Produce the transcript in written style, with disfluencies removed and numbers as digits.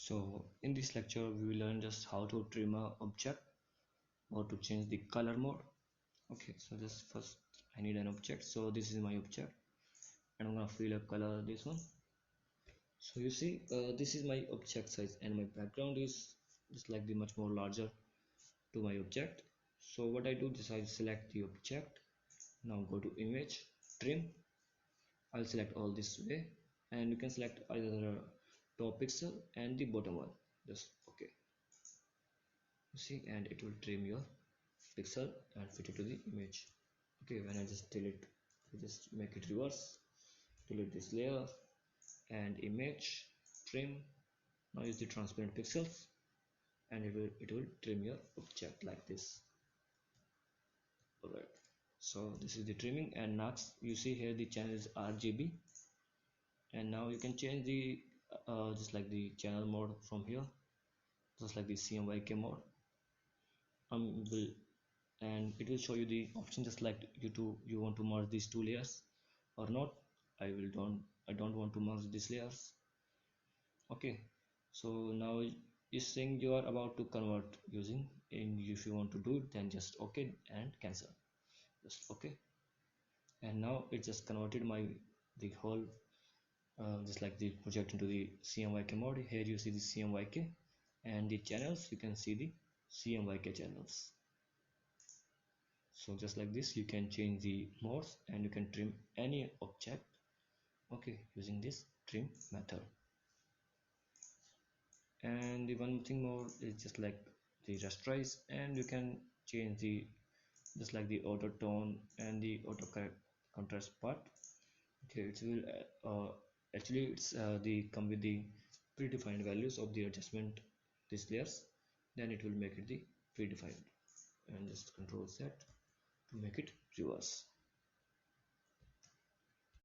So in this lecture we will learn just how to trim a object or to change the color mode. Okay, so just first I need an object. So this is my object and I'm gonna fill a color this one. So you see this is my object size and my background is just like the much more larger to my object. So what I do is I select the object. Now go to image, trim. I'll select all this way and you can select either top pixel and the bottom one. Just okay, you see, and it will trim your pixel and fit it to the image. Okay, when I just delete, I just make it reverse, delete this layer and image, trim. Now use the transparent pixels and it will trim your object like this. Alright, so this is the trimming, and next you see here the channel is RGB, and now you can change the just like the channel mode from here, just like the CMYK mode. Will and it will show you the option just like you want to merge these two layers or not. I don't want to merge these layers. Okay, so now is saying you are about to convert using, and if you want to do it then just okay and cancel, just okay. And now it just converted the whole just like the project into the CMYK mode. Here you see the CMYK and the channels, you can see the CMYK channels. So just like this you can change the modes and you can trim any object, okay, using this trim method. And the one thing more is just like the rasterize, and you can change the just like the auto tone and the auto contrast part. Okay, it will actually it's the come with the predefined values of the adjustment these layers, then it will make it the predefined, and just control Z to make it reverse.